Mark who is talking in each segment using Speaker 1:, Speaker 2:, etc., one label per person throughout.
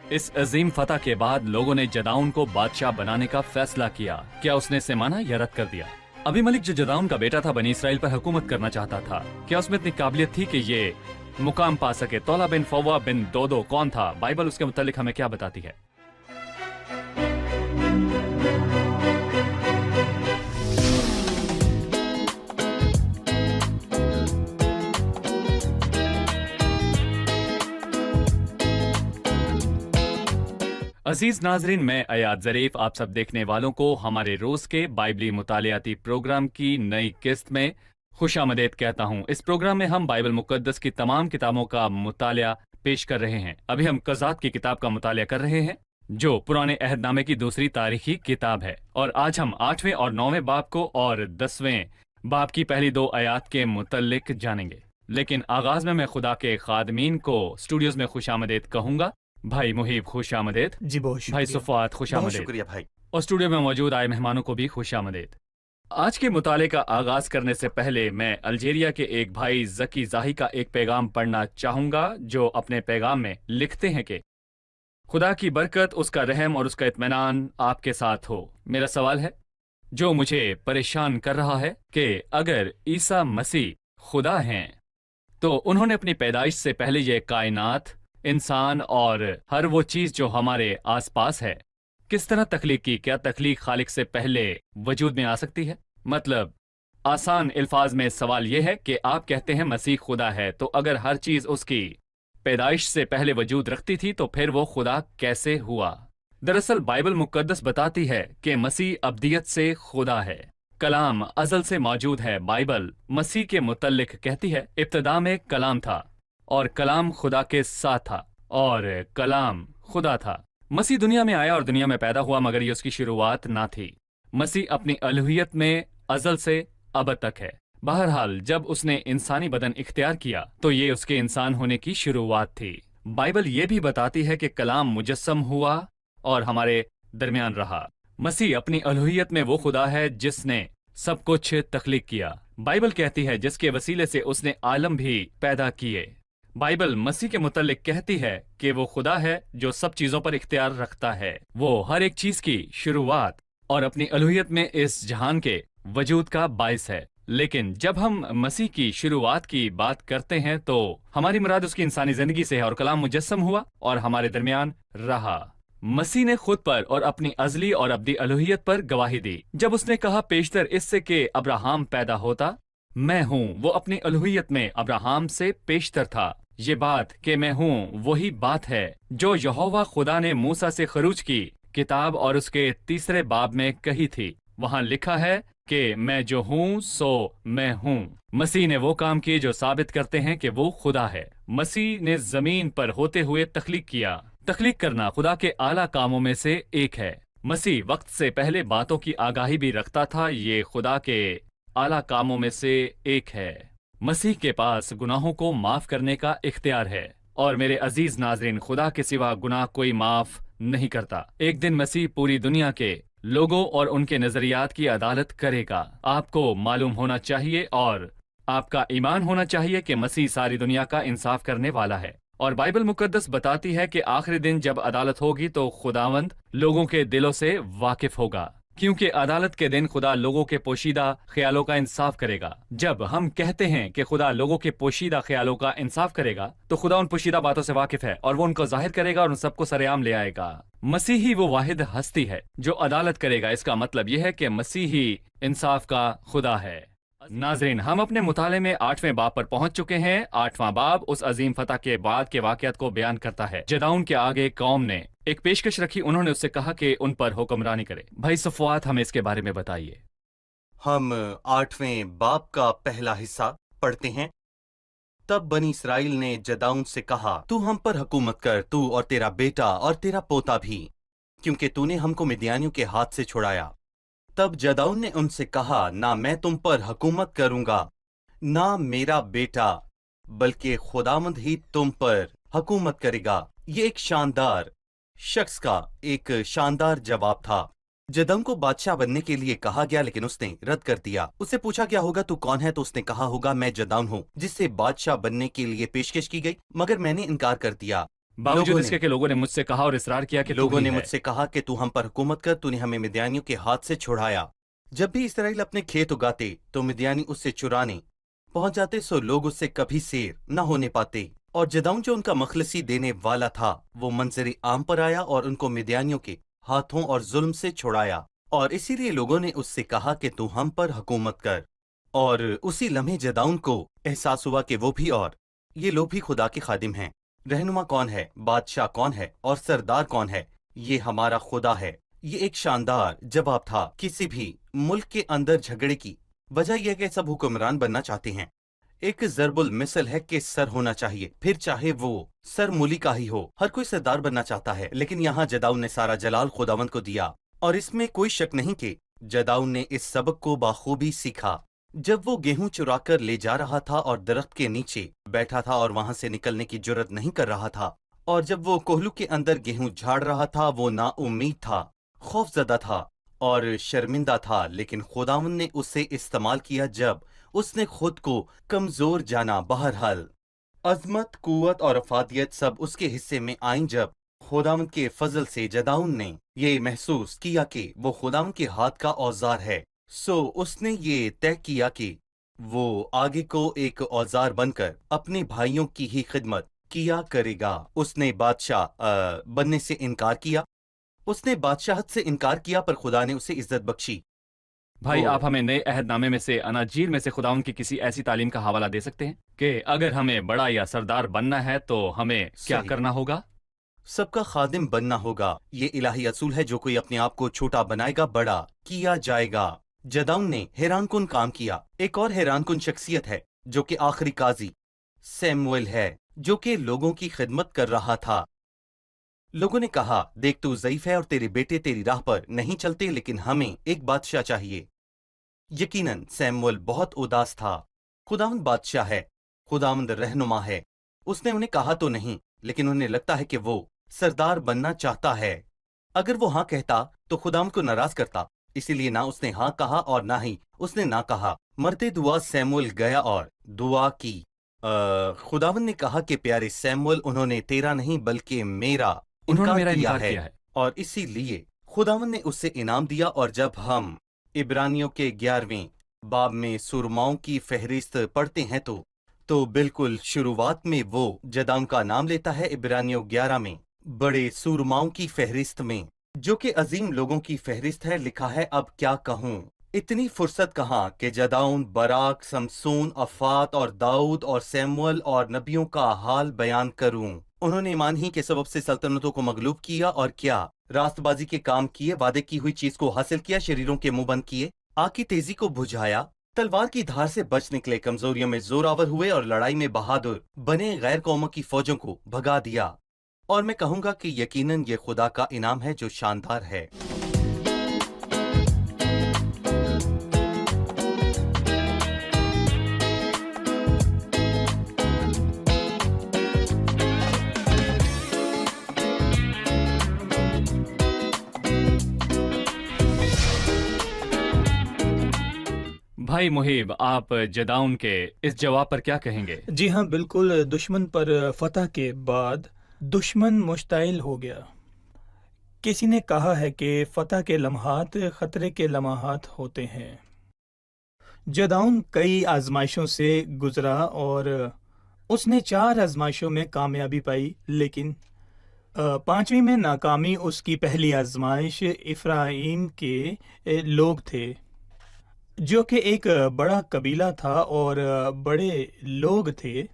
Speaker 1: इस अजीम फतह के बाद लोगों ने जदाउन को बादशाह बनाने का फैसला किया। क्या उसने इसे माना या रद्द कर दिया? अभी मलिक जो जदाउन का बेटा था बनी इसराइल पर हुकूमत करना चाहता था, क्या उसमें इतनी काबिलियत थी कि ये मुकाम पा सके? तौला बिन फौवा बिन दोदो कौन था? बाइबल उसके मुतालिक हमें क्या बताती है? अजीज नाजरीन, मैं अयाद ज़रीफ आप सब देखने वालों को हमारे रोज के बाइबली मुतालियाती प्रोग्राम की नई किस्त में खुशामदीद कहता हूँ। इस प्रोग्राम में हम बाइबल मुकद्दस की तमाम किताबों का मुतालिया पेश कर रहे हैं। अभी हम कज़ात की किताब का मुतालिया कर रहे हैं, जो पुराने अहदनामे की दूसरी तारीखी किताब है, और आज हम 8वें और 9वें बाब को और 10वें बाब की पहली 2 आयात के मुतल्लिक जानेंगे। लेकिन आगाज में मैं खुदा के खादमीन को स्टूडियोज में खुशामदीद कहूंगा। भाई मुहीब खुशामदीद।
Speaker 2: जी बहुत शुक्रिया।
Speaker 1: भाई सुफात खुशामदीद।
Speaker 3: शुक्रिया भाई।
Speaker 1: और स्टूडियो में मौजूद आए मेहमानों को भी खुशामदीद। आज के मुताले का आगाज करने से पहले मैं अल्जीरिया के एक भाई जकी जाही का एक पैगाम पढ़ना चाहूंगा, जो अपने पैगाम में लिखते हैं कि खुदा की बरकत, उसका रहम और उसका इत्मीनान आपके साथ हो। मेरा सवाल है जो मुझे परेशान कर रहा है कि अगर ईसा मसीह खुदा हैं तो उन्होंने अपनी पैदाइश से पहले ये कायनात, इंसान और हर वो चीज जो हमारे आसपास है किस तरह तख्लीक की? क्या तख्लीक खालिक से पहले वजूद में आ सकती है? मतलब आसान अल्फाज में सवाल यह है कि आप कहते हैं मसीह खुदा है, तो अगर हर चीज उसकी पैदाइश से पहले वजूद रखती थी तो फिर वो खुदा कैसे हुआ? दरअसल बाइबल मुकद्दस बताती है कि मसीह अब्दियत से खुदा है, कलाम अजल से मौजूद है। बाइबल मसीह के मुतल्लिक कहती है इब्तिदा में कलाम था और कलाम खुदा के साथ था और कलाम खुदा था। मसीह दुनिया में आया और दुनिया में पैदा हुआ, मगर ये उसकी शुरुआत ना थी। मसीह अपनी अलूहियत में अजल से अब तक है। बहरहाल जब उसने इंसानी बदन इख्तियार किया तो ये उसके इंसान होने की शुरुआत थी। बाइबल ये भी बताती है कि कलाम मुजस्सम हुआ और हमारे दरमियान रहा। मसीह अपनी अलूहियत में वो खुदा है जिसने सब कुछ तख्लीक किया। बाइबल कहती है जिसके वसीले से उसने आलम भी पैदा किए। बाइबल मसीह के मुतल्लिक कहती है कि वो खुदा है जो सब चीजों पर इख्तियार रखता है। वो हर एक चीज की शुरुआत और अपनी अलूहियत में इस जहान के वजूद का बाइस है। लेकिन जब हम मसीह की शुरुआत की बात करते हैं तो हमारी मुराद उसकी इंसानी जिंदगी से है, और कलाम मुजस्सम हुआ और हमारे दरमियान रहा। मसीह ने खुद पर और अपनी अजली और अब्दी अलूहियत पर गवाही दी जब उसने कहा पेशतर इससे कि अब्राहम पैदा होता, मैं हूँ। वो अपनी अलूहियत में अब्राहम से पेशतर था। ये बात कि मैं हूँ वही बात है जो यहोवा खुदा ने मूसा से खरूज की किताब और उसके 3 बाब में कही थी। वहाँ लिखा है कि मैं जो हूँ सो मैं हूँ। मसीह ने वो काम किए जो साबित करते हैं कि वो खुदा है। मसीह ने जमीन पर होते हुए तख्लीक किया। तख्लीक करना खुदा के आला कामों में से एक है। मसीह वक्त से पहले बातों की आगाही भी रखता था। ये खुदा के आला कामों में से एक है। मसीह के पास गुनाहों को माफ करने का इख्तियार है, और मेरे अजीज नाजरीन, खुदा के सिवा गुनाह कोई माफ नहीं करता। एक दिन मसीह पूरी दुनिया के लोगों और उनके नजरियात की अदालत करेगा। आपको मालूम होना चाहिए और आपका ईमान होना चाहिए कि मसीह सारी दुनिया का इंसाफ करने वाला है। और बाइबल मुकद्दस बताती है कि आखिरी दिन जब अदालत होगी तो खुदावंद लोगों के दिलों से वाकिफ होगा, क्योंकि अदालत के दिन खुदा लोगों के पोशीदा ख्यालों का इंसाफ करेगा। जब हम कहते हैं कि खुदा लोगों के पोशीदा ख्यालों का इंसाफ करेगा तो खुदा उन पोशीदा बातों से वाकिफ है और वो उनको जाहिर करेगा और उन सबको सरेआम ले आएगा। मसीह ही वो वाहिद हस्ती है जो अदालत करेगा। इसका मतलब यह है कि मसीह ही इंसाफ का खुदा है। नाजरीन, हम अपने मुताले में 8वें बाब पर पहुंच चुके हैं। 8वां बाब उस अजीम फतह के बाद के वाकयात को बयान करता है। जदाउन के आगे कौम ने एक पेशकश रखी। उन्होंने उससे कहा कि उन पर हुक्मरानी करे। भाई सफवात, हमें इसके बारे में बताइए।
Speaker 3: हम 8वें बाब का पहला हिस्सा पढ़ते हैं। तब बनी इसराइल ने जदाउन से कहा, तू हम पर हुकूमत कर, तू और तेरा बेटा और तेरा पोता भी, क्योंकि तूने हमको मिद्यानियों के हाथ से छुड़ाया। तब जदाउन ने उनसे कहा, ना मैं तुम पर हुकूमत करूंगा, ना मेरा बेटा, बल्कि खुदावंद ही तुम पर हुकूमत करेगा। ये एक शानदार शख्स का एक शानदार जवाब था। जदाउन को बादशाह बनने के लिए कहा गया, लेकिन उसने रद्द कर दिया। उससे पूछा गया होगा तू कौन है, तो उसने कहा होगा मैं जदाउन हूँ, जिससे बादशाह बनने के लिए पेशकश की गई, मगर मैंने इनकार कर दिया।
Speaker 1: बावजूद
Speaker 3: लोगों
Speaker 1: इसके
Speaker 3: ने
Speaker 1: कि लोगों ने मुझसे कहा और इसरार किया कि तू
Speaker 3: लोगों
Speaker 1: ही
Speaker 3: ने
Speaker 1: है।
Speaker 3: मुझसे कहा कि तू हम पर हुकूमत कर, तूने हमें मिद्यानियों के हाथ से छुड़ाया। जब भी इसराइल अपने खेत उगाते तो मिद्यानी उससे चुराने पहुंच जाते, सो लोग उससे कभी सेर न होने पाते। और जदाऊन जो उनका मखलसी देने वाला था वो मंजर आम पर आया और उनको मिद्यानियों के हाथों और जुल्म से छुड़ाया। और इसीलिए लोगों ने उससे कहा कि तू हम पर हुकूमत कर। और उसी लम्हे जदाऊन को एहसास हुआ कि वो भी और ये लोग भी खुदा के खादिम हैं। रहनुमा कौन है, बादशाह कौन है और सरदार कौन है? ये हमारा खुदा है। ये एक शानदार जवाब था किसी भी मुल्क के अंदर झगड़े की वजह यह कि सब हुक्मरान बनना चाहते हैं। एक जरबुल मिसल है कि सर होना चाहिए, फिर चाहे वो सर मूली का ही हो। हर कोई सरदार बनना चाहता है, लेकिन यहाँ जदाऊन ने सारा जलाल खुदावंद को दिया। और इसमें कोई शक नहीं कि जदाऊन ने इस सबक को बाखूबी सीखा। जब वो गेहूं चुरा कर ले जा रहा था और दरख्त के नीचे बैठा था और वहां से निकलने की जुर्रत नहीं कर रहा था, और जब वो कोहलू के अंदर गेहूं झाड़ रहा था, वो नाउम्मीद था, खौफजदा था और शर्मिंदा था। लेकिन खुदावंद ने उसे इस्तेमाल किया जब उसने खुद को कमजोर जाना। बहरहाल अजमत, कुव्वत और अफादियत सब उसके हिस्से में आईं जब खुदावंद के फजल से जदाऊन ने ये महसूस किया कि वो खुदावंद के हाथ का औजार है। सो उसने ये तय किया कि वो आगे को एक औजार बनकर अपने भाइयों की ही खिदमत किया करेगा। उसने बादशाह बनने से इनकार किया। उसने बादशाहत से इनकार किया, पर खुदा ने उसे इज्जत बख्शी।
Speaker 1: भाई,
Speaker 3: वो
Speaker 1: आप हमें नए अहदनामे में से अनाजीर में से खुदाउन की किसी ऐसी तालीम का हवाला दे सकते हैं कि अगर हमें बड़ा या सरदार बनना है तो हमें क्या
Speaker 3: सही
Speaker 1: करना होगा?
Speaker 3: सबका खादिम बनना होगा। ये इलाही असूल है। जो कोई अपने आप को छोटा बनाएगा, बड़ा किया जाएगा। जदाऊन ने हैरानकुन काम किया। एक और हैरानकुन शख्सियत है जो कि आखिरी काजी सैमुएल है, जो कि लोगों की खिदमत कर रहा था। लोगों ने कहा, देख तू ज़ईफ है और तेरे बेटे तेरी राह पर नहीं चलते, लेकिन हमें एक बादशाह चाहिए। यकीनन सैमुएल बहुत उदास था। खुदावंद बादशाह है, खुदावंद रहनुमा है। उसने उन्हें कहा तो नहीं, लेकिन उन्हें लगता है कि वो सरदार बनना चाहता है। अगर वो हाँ कहता तो खुदावंद को नाराज करता, इसीलिए ना उसने हाँ कहा और ना ही उसने ना कहा। मरते दुआ सैमुएल गया और दुआ की। खुदावंद ने कहा कि प्यारे सैमुएल, उन्होंने तेरा नहीं बल्कि मेरा
Speaker 1: उन्होंने
Speaker 3: इनकार
Speaker 1: मेरा
Speaker 3: किया
Speaker 1: इनकार
Speaker 3: है,
Speaker 1: किया है।
Speaker 3: और इसीलिए खुदावंद ने उससे इनाम दिया। और जब हम इब्रानियों के 11वें बाब में सुरमाओं की फहरिस्त पढ़ते हैं तो बिल्कुल शुरुआत में वो जदाऊन का नाम लेता है। इब्रानियों 11 में बड़े सूरमाओं की फहरिस्त में, जो कि अजीम लोगों की फहरिस्त है, लिखा है, अब क्या कहूँ, इतनी फुर्सत कहाँ कि जदाऊन, बराक, समसून, अफात और दाऊद और सैमुअल और नबियों का हाल बयान करूं। उन्होंने ईमान ही के सबब से सल्तनतों को मगलूब किया और क्या रास्तबाजी के काम किए, वादे की हुई चीज को हासिल किया, शरीरों के मुंह बंद किए, आग की तेजी को बुझाया, तलवार की धार से बच निकले, कमजोरियों में जोरावर हुए और लड़ाई में बहादुर बने गैर कौमों की फौजों को भगा दिया। और मैं कहूंगा कि यकीनन ये खुदा का इनाम है जो शानदार है।
Speaker 1: भाई मुहिब, आप जदाउन के इस जवाब पर क्या कहेंगे?
Speaker 2: जी हाँ, बिल्कुल। दुश्मन पर फतह के बाद दुश्मन मुश्ताइल हो गया। किसी ने कहा है कि फतह के लम्हात खतरे के लम्हात होते हैं। जदाउन कई आजमाइशों से गुजरा और उसने 4 आजमाइशों में कामयाबी पाई, लेकिन 5वीं में नाकामी उसकी पहली आजमाइश इफ्राइम के लोग थे, जो कि एक बड़ा कबीला था और बड़े लोग थे।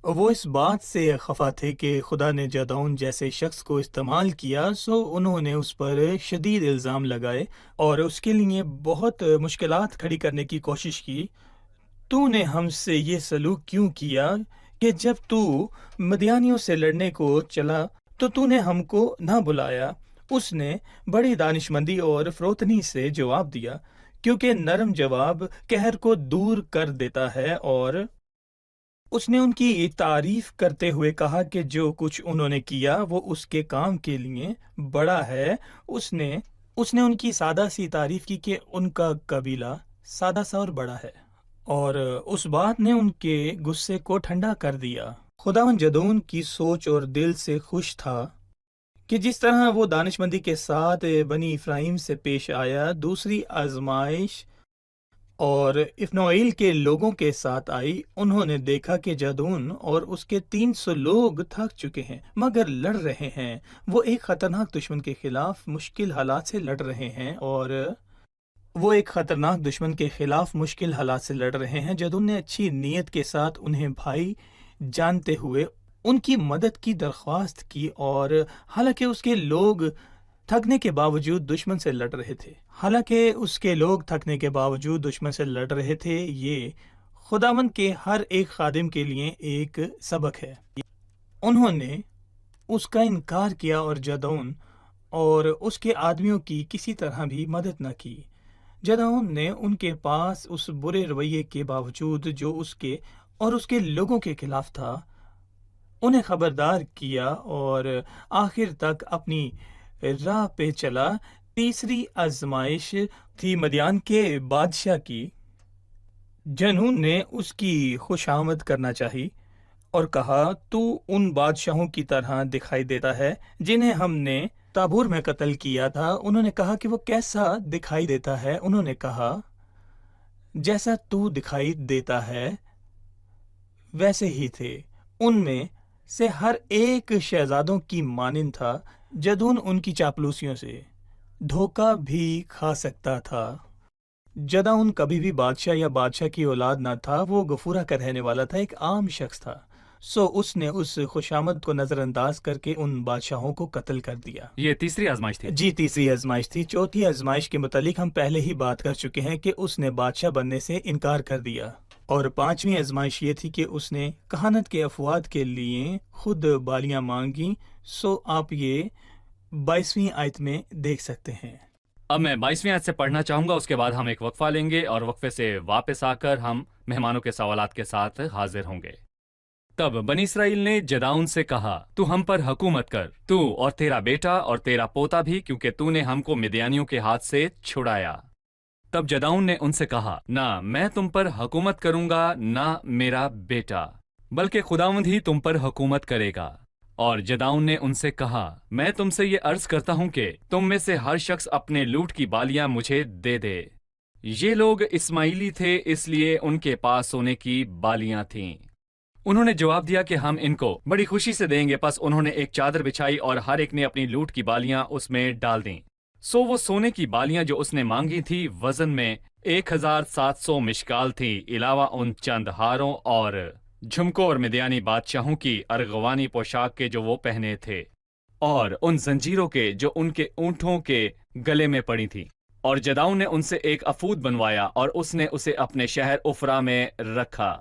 Speaker 2: वो इस बात से खफा थे कि खुदा ने जदाऊन जैसे शख्स को इस्तेमाल किया, सो उन्होंने उस पर शदीद इल्ज़ाम लगाए और उसके लिए बहुत मुश्किलात खड़ी करने की कोशिश की। तूने हमसे ये सलूक क्यों किया कि जब तू मदियानियों से लड़ने को चला तो तूने हमको ना बुलाया? उसने बड़ी दानिशमंदी और फरोतनी से जवाब दिया, क्योंकि नरम जवाब कहर को दूर कर देता है। और उसने उनकी तारीफ करते हुए कहा कि जो कुछ उन्होंने किया वो उसके काम के लिए बड़ा है। उसने उनकी सादा सी तारीफ की कि उनका कबीला सादा सा और बड़ा है, और उस बात ने उनके गुस्से को ठंडा कर दिया। खुदावन जदून की सोच और दिल से खुश था कि जिस तरह वो दानिशमंदी के साथ बनी इफ्राइम से पेश आया, दूसरी आजमाइश और इफ्नोइल के लोगों के साथ आई। उन्होंने देखा कि जदून और उसके 300 लोग थक चुके हैं मगर लड़ रहे हैं। वो एक खतरनाक दुश्मन के खिलाफ मुश्किल हालात से लड़ रहे हैं जदून ने अच्छी नीयत के साथ उन्हें भाई जानते हुए उनकी मदद की दरख्वास्त की, और हालांकि उसके लोग थकने के बावजूद दुश्मन से लड़ रहे थे, ये खुदावंद के हर एक खादिम के लिए एक सबक है। उन्होंने उसका इनकार किया और जदौन और उसके आदमियों की किसी तरह भी मदद न की। जदौन ने उनके पास उस बुरे रवैये के बावजूद जो उसके और उसके लोगों के खिलाफ था, उन्हें खबरदार किया और आखिर तक अपनी राह पे चला। तीसरी आजमाइश थी मदियान के बादशाह की। जनून ने उसकी खुशामद करना चाही और कहा, तू उन बादशाहों की तरह दिखाई देता है जिन्हें हमने ताबूर में कत्ल किया था। उन्होंने कहा कि वो कैसा दिखाई देता है? उन्होंने कहा, जैसा तू दिखाई देता है वैसे ही थे। उनमें से हर एक शहजादों की मानिंद था। जदून उनकी चापलूसियों से धोखा भी खा सकता था। जदौन कभी भी बादशाह या बादशाह की औलाद ना था, वो गफूरा का रहने वाला था, एक आम शख्स था। सो उसने उस खुशामद को नजरअंदाज करके उन बादशाहों को कत्ल कर दिया।
Speaker 1: ये तीसरी आजमाइश थी।
Speaker 2: जी, तीसरी आजमाइश थी। चौथी आजमाइश के मुतालिक हम पहले ही बात कर चुके हैं कि उसने बादशाह बनने से इनकार कर दिया। और पांचवी आजमाइश ये थी कि उसने कहानत के अफवाद के लिए खुद बालियां मांगी। सो आप ये 22वीं आयत में देख सकते हैं।
Speaker 1: अब मैं 22वीं आयत से पढ़ना चाहूंगा, उसके बाद हम एक वक्फा लेंगे और वक्फे से वापस आकर हम मेहमानों के सवालात के साथ हाजिर होंगे। तब बनी इसराइल ने जदाउन से कहा, तू हम पर हुकूमत कर, तू और तेरा बेटा और तेरा पोता भी, क्योंकि तूने हमको मिद्यानियों के हाथ से छुड़ाया। तब जदाउन ने उनसे कहा, ना मैं तुम पर हुकूमत करूंगा, ना मेरा बेटा, बल्कि खुदावंद ही तुम पर हुकूमत करेगा। और जदाउन ने उनसे कहा, मैं तुमसे ये अर्ज करता हूं कि तुम में से हर शख्स अपने लूट की बालियां मुझे दे दे। ये लोग इस्माइली थे, इसलिए उनके पास सोने की बालियां थीं। उन्होंने जवाब दिया कि हम इनको बड़ी खुशी से देंगे। पस उन्होंने एक चादर बिछाई और हर एक ने अपनी लूट की बालियां उसमें डाल दी। सो वो सोने की बालियां जो उसने मांगी थी वजन में 1700 मिशकाल थी, अलावा उन चंद हारों और झुमकों और मिद्यानी बादशाहों की अर्गवानी पोशाक के जो वो पहने थे, और उन जंजीरों के जो उनके ऊंटों के गले में पड़ी थी। और जदाउन ने उनसे एक अफूद बनवाया और उसने उसे अपने शहर उफरा में रखा,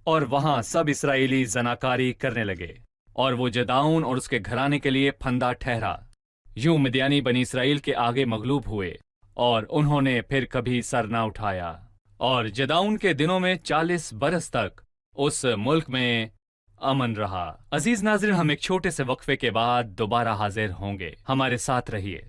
Speaker 1: और वहां सब इसराइली जनाकारी करने लगे। और वो जदाउन और उसके घराने के लिए फंदा ठहरा। यूं मिद्यानी बनी इसराइल के आगे मगलूब हुए और उन्होंने फिर कभी सर न उठाया। और जदाउन के दिनों में 40 बरस तक उस मुल्क में अमन रहा। अजीज नाज़रीन, हम एक छोटे से वक्फे के बाद दोबारा हाजिर होंगे, हमारे साथ रहिए।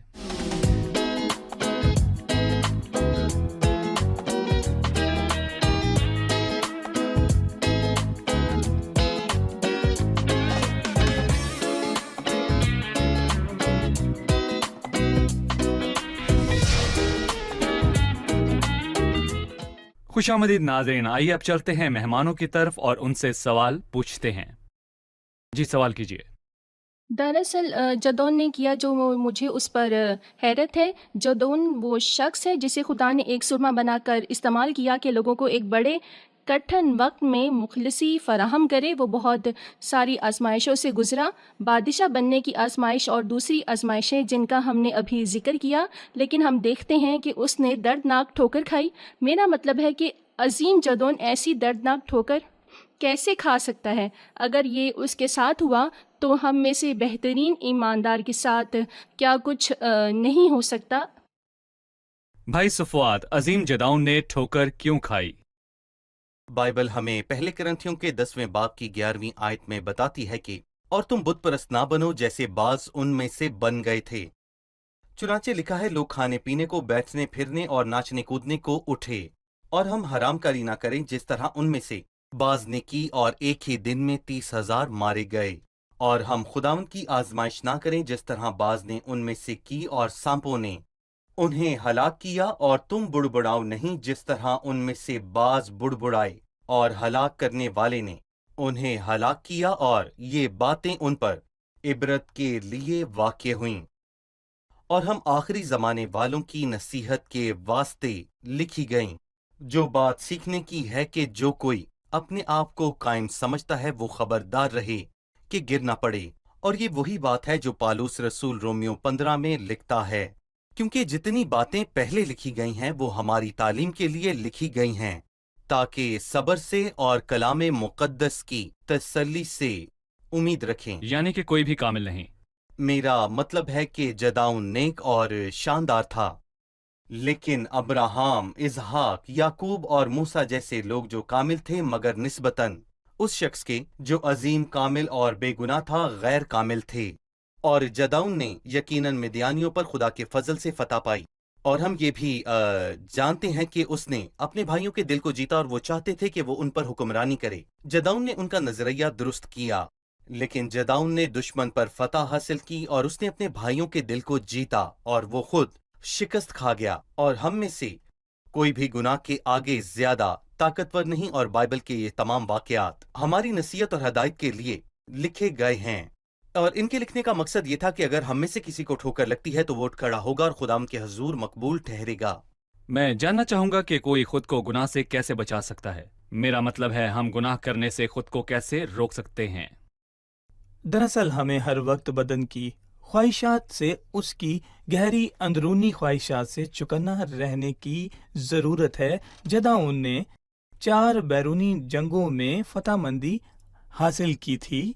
Speaker 1: खुशामदीद नाज़रीन, आइए अब चलते हैं मेहमानों की तरफ और उनसे सवाल पूछते हैं। जी, सवाल कीजिए।
Speaker 4: दरअसल जदौन ने किया जो मुझे उस पर हैरत है। जदौन वो शख्स है जिसे खुदा ने एक सुरमा बनाकर इस्तेमाल किया कि लोगों को एक बड़े कठिन वक्त में मुखलिसी फराहम करे। वो बहुत सारी आजमाइशों से गुजरा, बादशाह बनने की आजमाइश और दूसरी आजमाइशें जिनका हमने अभी जिक्र किया, लेकिन हम देखते हैं कि उसने दर्दनाक ठोकर खाई। मेरा मतलब है कि अजीम जदौन ऐसी दर्दनाक ठोकर कैसे खा सकता है? अगर ये उसके साथ हुआ तो हम में से बेहतरीन ईमानदार के साथ क्या कुछ नहीं हो सकता?
Speaker 1: भाई सफवाद, अजीम जदाउन ने ठोकर क्यों खाई?
Speaker 3: बाइबल हमें पहले करंथियों के 10वें बाब की 11वीं आयत में बताती है कि और तुम बुत परस्त ना बनो जैसे बाज उनमें से बन गए थे। चुनाचे लिखा है, लोग खाने पीने को, बैठने फिरने और नाचने कूदने को उठे, और हम हरामकारी ना करें जिस तरह उनमें से बाज ने की और एक ही दिन में 30,000 मारे गए। और हम खुदावंद की आजमाइश ना करें जिस तरह बाज ने उनमें से की और सांपों ने उन्हें हलाक किया, और तुम बुड़बुड़ाओ नहीं जिस तरह उनमें से बाज बुड़बुड़ाए और हलाक करने वाले ने उन्हें हलाक किया। और ये बातें उन पर इबरत के लिए वाक़या हुईं। और हम आखिरी ज़माने वालों की नसीहत के वास्ते लिखी गईं, जो बात सीखने की है कि जो कोई अपने आप को कायम समझता है वो खबरदार रहे कि गिर ना पड़े। और ये वही बात है जो पालूस रसूल रोमियो 15 में लिखता है, क्योंकि जितनी बातें पहले लिखी गई हैं वो हमारी तालीम के लिए लिखी गई हैं, ताकि सब्र से और कलामे मुक़द्दस की तसल्ली से उम्मीद रखें।
Speaker 1: यानी कि कोई भी कामिल नहीं।
Speaker 3: मेरा मतलब है कि जदाऊन नेक और शानदार था, लेकिन अब्राहम, इजहाक, याकूब और मूसा जैसे लोग जो कामिल थे मगर निस्बतन उस शख्स के जो अजीम, कामिल और बेगुनाह था, गैर कामिल थे। और जदाऊन ने यकीनन मिद्यानियों पर खुदा के फजल से फतह पाई। और हम ये भी जानते हैं कि उसने अपने भाइयों के दिल को जीता और वो चाहते थे कि वो उन पर हुक्मरानी करे। जदाऊन ने उनका नजरिया दुरुस्त किया, लेकिन जदाऊन ने दुश्मन पर फतह हासिल की और उसने अपने भाइयों के दिल को जीता और वो खुद शिकस्त खा गया। और हम में से कोई भी गुनाह के आगे ज्यादा ताकतवर नहीं, और बाइबल के ये तमाम वाकयात हमारी नसीहत और हदायत के लिए लिखे गए हैं। और इनके लिखने का मकसद ये था कि अगर हम में से किसी को ठोकर लगती है तो वो उठ खड़ा होगा और खुदाम के हजूर मकबूल ठहरेगा।
Speaker 1: मैं जानना चाहूंगा कि कोई खुद को गुनाह से कैसे बचा सकता है। मेरा मतलब है हम गुनाह करने से खुद को कैसे रोक सकते हैं।
Speaker 2: दरअसल हमें हर वक्त बदन की ख्वाहिशात से, उसकी गहरी अंदरूनी ख्वाहिशात से चौकन्ना रहने की ज़रूरत है। जदाऊन ने 4 बैरूनी जंगों में फतहमंदी हासिल की थी,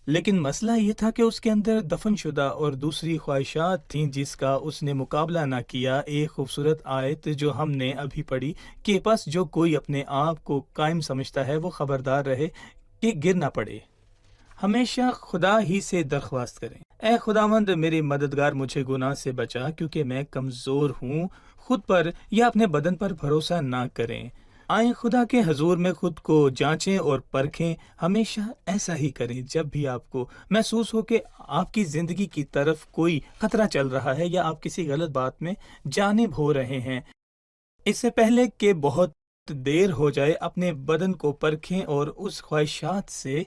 Speaker 2: लेकिन मसला ये था कि उसके अंदर दफनशुदा और दूसरी ख्वाहिशात थीं जिसका उसने मुकाबला ना किया। एक खूबसूरत आयत जो हमने अभी पढ़ी कि बस जो कोई अपने आप को कायम समझता है वो खबरदार रहे कि गिर ना पड़े। हमेशा खुदा ही से दरख्वास्त करें, ए खुदावंद मेरी मददगार, मुझे गुनाह से बचा क्योंकि मैं कमज़ोर हूँ। खुद पर या अपने बदन पर भरोसा ना करें। आए खुदा के हजूर में खुद को जांचें और परखें। हमेशा ऐसा ही करें जब भी आपको महसूस हो कि आपकी ज़िंदगी की तरफ कोई खतरा चल रहा है या आप किसी गलत बात में जानिब हो रहे हैं। इससे पहले कि बहुत देर हो जाए, अपने बदन को परखें और उस ख्वाहिशात से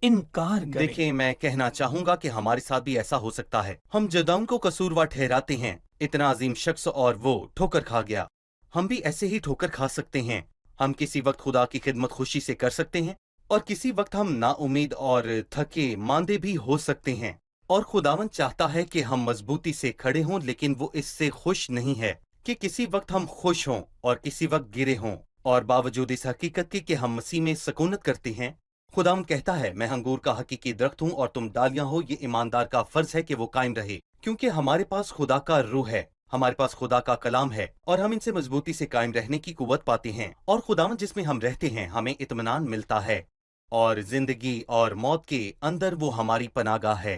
Speaker 2: इनकार करें।
Speaker 3: देखिए, मैं कहना चाहूंगा कि हमारे साथ भी ऐसा हो सकता है। हम जदाऊन को कसूरवार ठहराते हैं, इतना अजीम शख्स, और वो ठोकर खा गया। हम भी ऐसे ही ठोकर खा सकते हैं। हम किसी वक्त खुदा की खिदमत खुशी से कर सकते हैं, और किसी वक्त हम नाउमीद और थके मांदे भी हो सकते हैं। और खुदावन चाहता है कि हम मजबूती से खड़े हों, लेकिन वो इससे खुश नहीं है कि किसी वक्त हम खुश हों और किसी वक्त गिरे हों। और बावजूद इस हकीकत के कि हम मसीह में सकूनत करते हैं, खुदावन कहता है, मैं अंगूर का हकीकी दरख्त हूँ और तुम डालियां हो। ये ईमानदार का फर्ज है कि वो कायम रहे, क्योंकि हमारे पास खुदा का रूह है, हमारे पास खुदा का कलाम है, और हम इनसे मजबूती से कायम रहने की कुव्वत पाते हैं। और खुदावन जिसमें हम रहते हैं हमें इत्मीनान मिलता है, और जिंदगी और मौत के अंदर वो हमारी पनागाह है।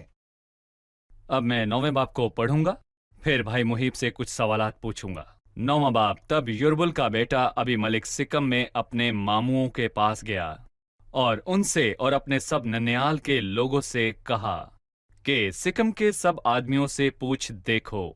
Speaker 1: अब मैं 9वें बाब को पढ़ूंगा, फिर भाई मुहीब से कुछ सवालात पूछूंगा। 9वां बाब। तब युरबुल का बेटा अबी मलिक सिकम में अपने मामुओं के पास गया और उनसे और अपने सब नन्याल के लोगों से कहा कि सिकम के सब आदमियों से पूछ देखो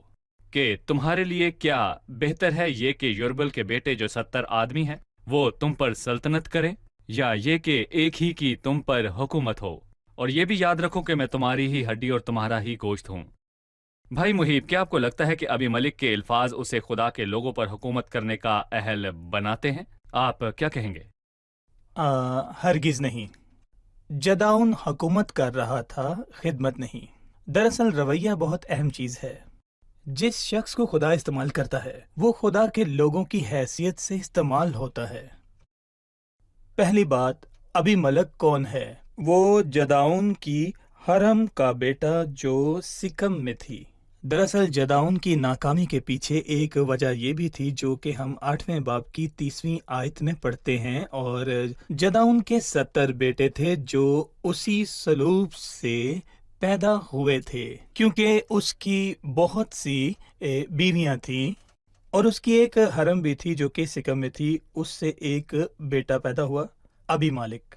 Speaker 1: कि तुम्हारे लिए क्या बेहतर है, ये कि युरबुल के बेटे जो 70 आदमी हैं वो तुम पर सल्तनत करें, या ये कि एक ही की तुम पर हुकूमत हो। और ये भी याद रखो कि मैं तुम्हारी ही हड्डी और तुम्हारा ही गोश्त हूँ। भाई मुहीब, क्या आपको लगता है कि अबी मलिक के अल्फाज उसे खुदा के लोगों पर हुकूमत करने का अहल बनाते हैं? आप क्या कहेंगे?
Speaker 2: हरगिज नहीं। जदाऊन हुकूमत कर रहा था, खिदमत नहीं। दरअसल रवैया बहुत अहम चीज है। जिस शख्स को खुदा इस्तेमाल करता है वो खुदा के लोगों की हैसियत से इस्तेमाल होता है। पहली बात, अबी मलिक कौन है? वो जदाऊन की हरम का बेटा जो सिकम में थी। दरअसल जदाऊन की नाकामी के पीछे एक वजह यह भी थी जो कि हम 8वें बाब की 30वीं आयत में पढ़ते हैं। और जदाऊन के 70 बेटे थे जो उसी सलूब से पैदा हुए थे, क्योंकि उसकी बहुत सी बीवियां थीं और उसकी एक हरम भी थी जो कि सिकम में थी। उससे एक बेटा पैदा हुआ ابی مالک۔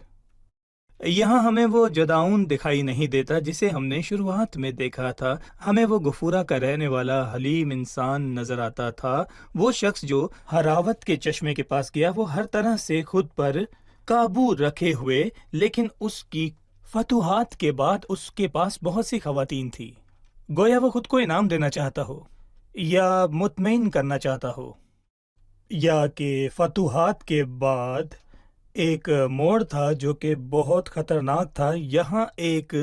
Speaker 2: یہاں ہمیں وہ جداؤن دکھائی نہیں دیتا جسے ہم نے شروعات میں دیکھا تھا۔ ہمیں وہ غفورہ کا رہنے والا حلیم انسان نظر آتا تھا، وہ شخص جو ہراوت کے چشمے کے پاس گیا، وہ ہر طرح سے خود پر قابو رکھے ہوئے، لیکن اس کی فتوحات کے بعد اس کے پاس بہت سی خواتین تھی۔ گویا وہ خود کو انعام دینا چاہتا ہو یا مطمئن کرنا چاہتا ہو، یا کہ فتوحات کے بعد ایک موڑ تھا جو کہ بہت خطرناک تھا۔ یہاں ایک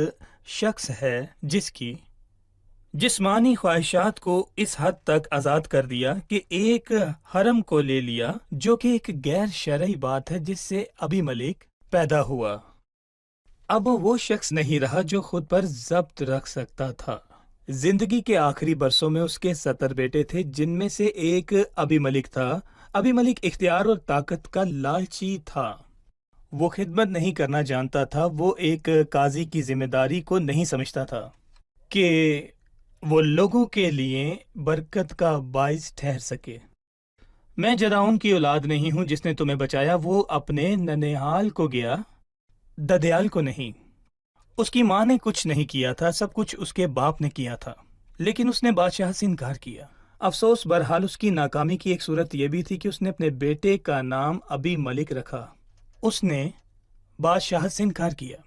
Speaker 2: شخص ہے جس کی جسمانی خواہشات کو اس حد تک آزاد کر دیا کہ ایک حرم کو لے لیا، جو کہ ایک غیر شرعی بات ہے، جس سے ابی ملک پیدا ہوا۔ اب وہ شخص نہیں رہا جو خود پر ضبط رکھ سکتا تھا۔ زندگی کے آخری برسوں میں اس کے 70 بیٹے تھے، جن میں سے ایک ابی ملک تھا۔ ابی ملک اختیار اور طاقت کا لالچی تھا، وہ خدمت نہیں کرنا جانتا تھا، وہ ایک قاضی کی ذمہ داری کو نہیں سمجھتا تھا کہ وہ لوگوں کے لیے برکت کا باعث ٹھہر سکے۔ میں جداؤن کی اولاد نہیں ہوں جس نے تمہیں بچایا، وہ اپنے ننیحال کو گیا، ددیال کو نہیں۔ اس کی ماں نے کچھ نہیں کیا تھا، سب کچھ اس کے باپ نے کیا تھا، لیکن اس نے بادشاہ سے انکار کیا۔ افسوس، بہرحال اس کی ناکامی کی ایک صورت یہ بھی تھی کہ اس نے اپنے بیٹے کا نام ابی ملک رکھا۔ اس نے بادشاہ سے انکار کیا،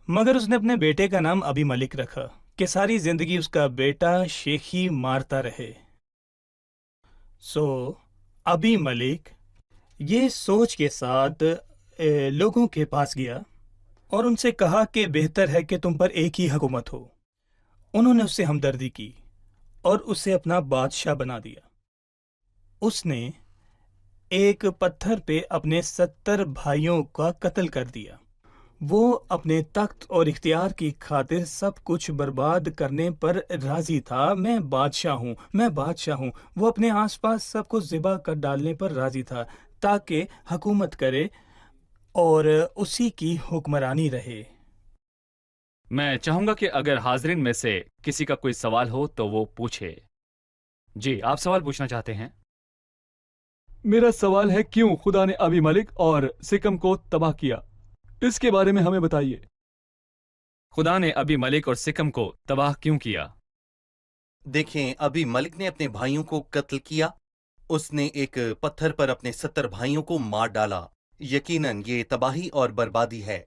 Speaker 2: مگر اس نے اپنے بیٹے کا نام ابی ملک رکھا کہ ساری زندگی اس کا بیٹا شیخی مارتا رہے۔ ابی ملک یہ سوچ کے ساتھ لوگوں کے پاس گیا اور ان سے کہا کہ بہتر ہے کہ تم پر ایک ہی حکومت ہو۔ انہوں نے اس سے ہمدردی کی اور اسے اپنا بادشاہ بنا دیا۔ اس نے ایک پتھر پہ اپنے 70 بھائیوں کا قتل کر دیا۔ وہ اپنے تخت اور اختیار کی خاطر سب کچھ برباد کرنے پر راضی تھا۔ میں بادشاہ ہوں، میں بادشاہ ہوں۔ وہ اپنے آس پاس سب کو ذبح کر ڈالنے پر راضی تھا تاکہ حکومت کرے اور اسی کی حکمرانی رہے۔
Speaker 1: میں چاہوں گا کہ اگر حاضرین میں سے کسی کا کوئی سوال ہو تو وہ پوچھے۔ جی، آپ سوال پوچھنا چاہتے ہیں؟
Speaker 5: میرا سوال ہے، کیوں خدا نے ابی ملک اور سکم کو تباہ کیا؟ اس کے بارے میں ہمیں بتائیے۔
Speaker 1: خدا نے ابی ملک اور سکم کو تباہ کیوں کیا؟
Speaker 3: دیکھیں، ابی ملک نے اپنے بھائیوں کو قتل کیا۔ اس نے ایک پتھر پر اپنے 70 بھائیوں کو مار ڈالا۔ یقیناً یہ تباہی اور بربادی ہے۔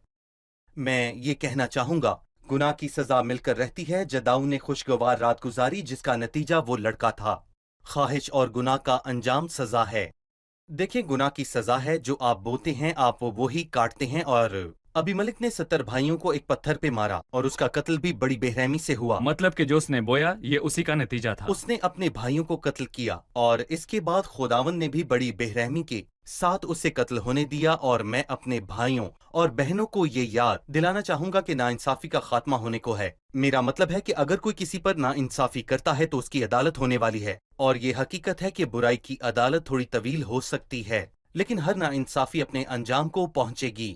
Speaker 3: میں یہ کہنا چاہوں گا، گناہ کی سزا مل کر رہتی ہے۔ جداؤن نے خوشگوار رات گزاری جس کا نتیجہ وہ لڑکا تھا۔ خواہش اور گناہ کا انجام سزا ہے۔ دیکھیں، گناہ کی سزا ہے، جو آپ بوتے ہیں آپ وہی کاٹتے ہیں، اور ابی ملک نے 70 بھائیوں کو ایک پتھر پہ مارا اور اس کا قتل بھی بڑی بے رحمی سے ہوا۔
Speaker 1: مطلب کہ جو اس نے بویا یہ اسی کا نتیجہ تھا۔
Speaker 3: اس نے اپنے بھائیوں کو قتل کیا اور اس کے بعد خداوند نے بھی بڑی بے رحمی کے ساتھ اسے قتل ہونے دیا۔ اور میں اپنے بھائیوں اور بہنوں کو یہ یاد دلانا چاہوں گا کہ ناانصافی کا خاتمہ ہونے کو ہے۔ میرا مطلب ہے کہ اگر کوئی کسی پر ناانصافی کرتا ہے تو اس کی عدالت ہونے والی ہے، اور یہ حقیقت ہے کہ برائی کی عدالت تھوڑی طویل ہو سکتی ہے، لیکن ہر ناانصافی اپنے انجام کو پہنچے گی۔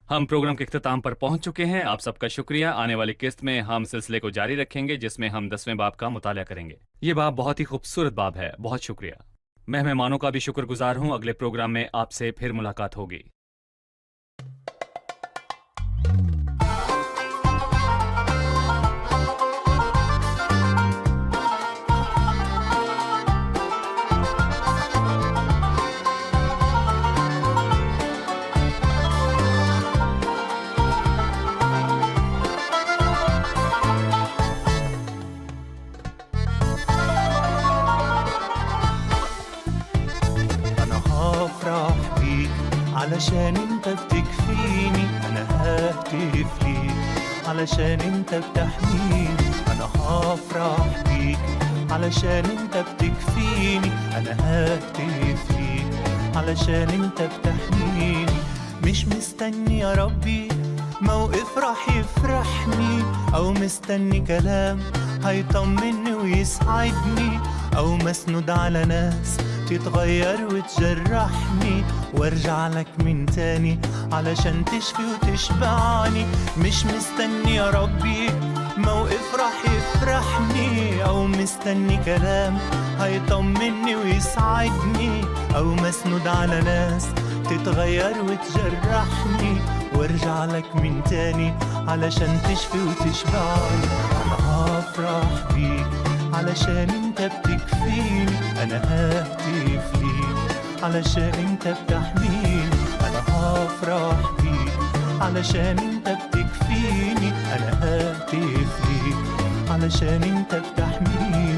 Speaker 1: ہم پروگرام کے اختتام پر پہنچ چکے ہیں۔ آپ سب کا شکریہ۔ آنے والی قسط میں ہم سلسلے کو جاری رکھیں گے جس میں ہم 10ویں باب کا مطالعہ کریں گے۔ یہ باب بہت ہی خوبصورت باب ہے۔ بہت شکریہ۔ میں مہمانوں کا بھی شکر گزار ہوں۔ اگلے پروگرام میں آپ سے پھر ملاقات ہوگی۔
Speaker 6: علشان انت بتكفيني، انا ههتف ليك علشان انت بتحميني، انا هفرح بيك علشان انت بتكفيني، انا ههتف ليك علشان انت بتحميني. مش مستني يا ربي موقف راح يفرحني، او مستني كلام هيطمني ويسعدني، او مسنود على ناس تتغير وتجرحني وارجع لك من تاني علشان تشفي وتشبعني. مش مستني يا ربي موقف راح يفرحني، او مستني كلام هيطمني ويسعدني، او مسنود على ناس تتغير وتجرحني وارجع لك من تاني علشان تشفي وتشبعني. انا هفرح بيك علشان انت بتكفيني، انا ههتف ليك علشان انت بتحميني. انا هفرح بيك علشان انت بتكفيني، انا ههتف ليك علشان انت بتحميني.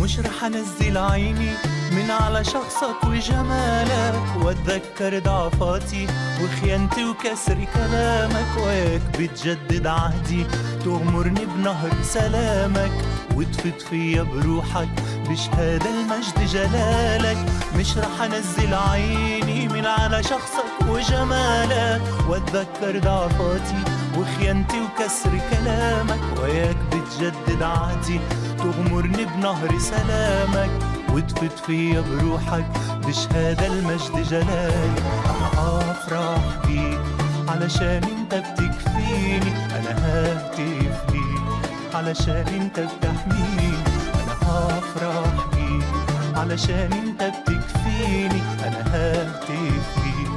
Speaker 6: مش رح انزل عيني من على شخصك وجمالك، واتذكر ضعفاتي وخيانتي وكسر كلامك، وياك بتجدد عهدي تغمرني بنهر سلامك، وتفت فيا بروحك بشهادة المجد جلالك. مش رح انزل عيني من على شخصك وجمالك، واتذكر ضعفاتي وخيانتي وكسر كلامك، وياك بتجدد عهدي تغمرني بنهر سلامك، وتفت فيا بروحك بشهادة المجد جلالك. أنا هفرح بيك علشان انت بتكفيني، أنا ههتف ليك علشان انت بتحميني. أنا هفرح بيك علشان انت بتكفيني، أنا ههتف ليك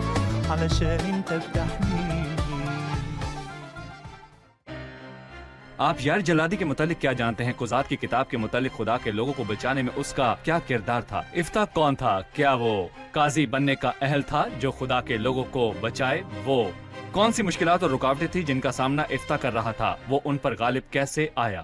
Speaker 6: علشان انت بتحميني.
Speaker 1: آپ یار جلادی کے متعلق کیا جانتے ہیں؟ قضات کی کتاب کے متعلق خدا کے لوگوں کو بچانے میں اس کا کیا کردار تھا؟ افتح کون تھا؟ کیا وہ قاضی بننے کا اہل تھا جو خدا کے لوگوں کو بچائے؟ وہ کون سی مشکلات اور رکاوٹیں تھیں جن کا سامنا افتح کر رہا تھا؟ وہ ان پر غالب کیسے آیا؟